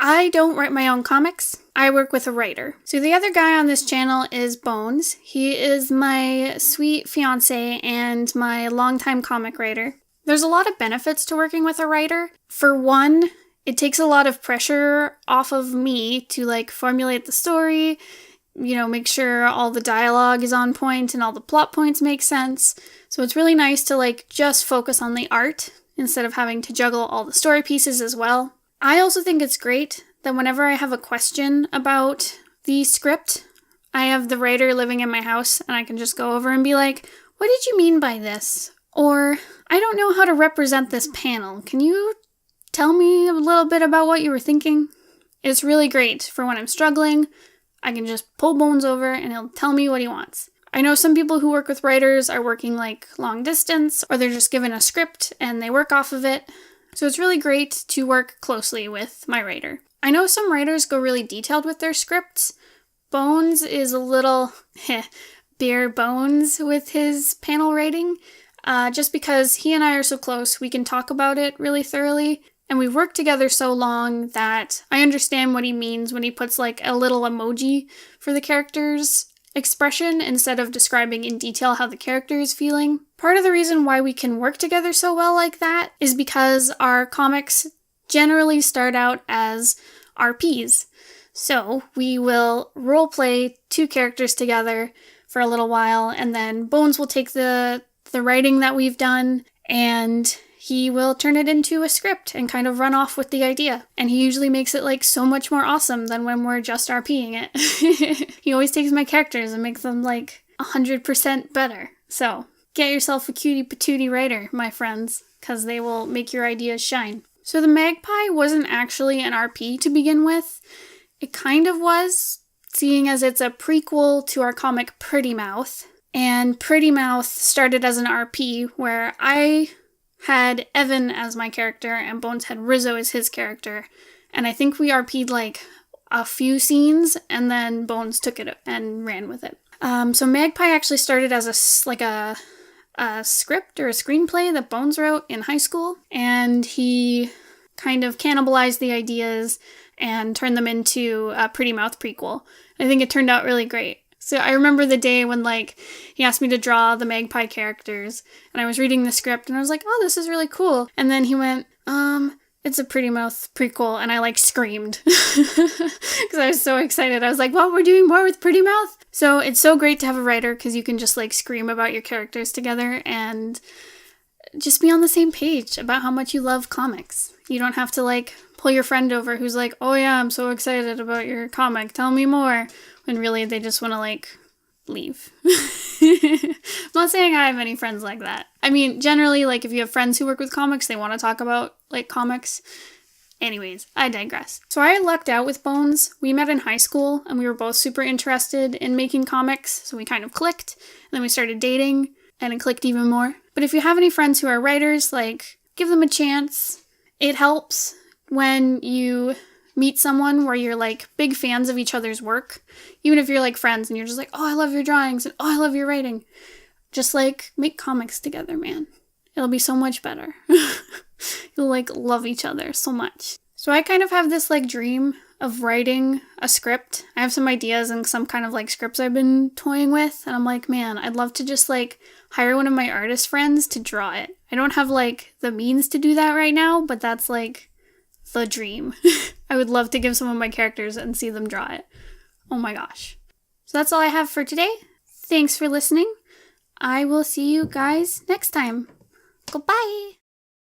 I don't write my own comics. I work with a writer. So the other guy on this channel is Bones. He is my sweet fiance and my longtime comic writer. There's a lot of benefits to working with a writer. For one, it takes a lot of pressure off of me to like formulate the story, make sure all the dialogue is on point and all the plot points make sense. So it's really nice to like just focus on the art instead of having to juggle all the story pieces as well. I also think it's great that whenever I have a question about the script, I have the writer living in my house and I can just go over and be like, what did you mean by this? Or, I don't know how to represent this panel. Can you tell me a little bit about what you were thinking? It's really great for when I'm struggling. I can just pull Bones over and he'll tell me what he wants. I know some people who work with writers are working like long distance, or they're just given a script and they work off of it. So it's really great to work closely with my writer. I know some writers go really detailed with their scripts. Bones is a little bare bones with his panel writing. Just because he and I are so close, we can talk about it really thoroughly. And we've worked together so long that I understand what he means when he puts like a little emoji for the character's expression instead of describing in detail how the character is feeling. Part of the reason why we can work together so well like that is because our comics generally start out as RPs. So we will roleplay two characters together for a little while, and then Bones will take the writing that we've done and he will turn it into a script and kind of run off with the idea. And he usually makes it like so much more awesome than when we're just RPing it. He always takes my characters and makes them like 100% better. So get yourself a cutie patootie writer, my friends, because they will make your ideas shine. So the Magpie wasn't actually an RP to begin with. It kind of was, seeing as it's a prequel to our comic Pretty Mouth. And Pretty Mouth started as an RP where I had Evan as my character and Bones had Rizzo as his character. And I think we RP'd like a few scenes and then Bones took it and ran with it. So Magpie actually started as a script or a screenplay that Bones wrote in high school. And he kind of cannibalized the ideas and turned them into a Pretty Mouth prequel. I think it turned out really great. So I remember the day when, he asked me to draw the Magpie characters, and I was reading the script, and I was like, oh, this is really cool. And then he went, it's a Pretty Mouth prequel, and I, screamed. Because I was so excited. I was like, well, we're doing more with Pretty Mouth? So it's so great to have a writer, because you can just, scream about your characters together, and just be on the same page about how much you love comics. You don't have to, pull your friend over who's like, oh yeah, I'm so excited about your comic, tell me more. When really they just want to, leave. I'm not saying I have any friends like that. I mean, generally, if you have friends who work with comics, they want to talk about, comics. Anyways, I digress. So I lucked out with Bones. We met in high school, and we were both super interested in making comics, so we kind of clicked. And then we started dating, and it clicked even more. But if you have any friends who are writers, give them a chance. It helps when you meet someone where you're big fans of each other's work, even if you're friends and you're just oh, I love your drawings and oh, I love your writing. Just make comics together, man. It'll be so much better. You'll love each other so much. So I kind of have this dream of writing a script. I have some ideas and some kind of scripts I've been toying with, and I'm man, I'd love to just hire one of my artist friends to draw it. I don't have the means to do that right now, but that's the dream. I would love to give some of my characters and see them draw it. Oh my gosh. So that's all I have for today. Thanks for listening. I will see you guys next time. Goodbye.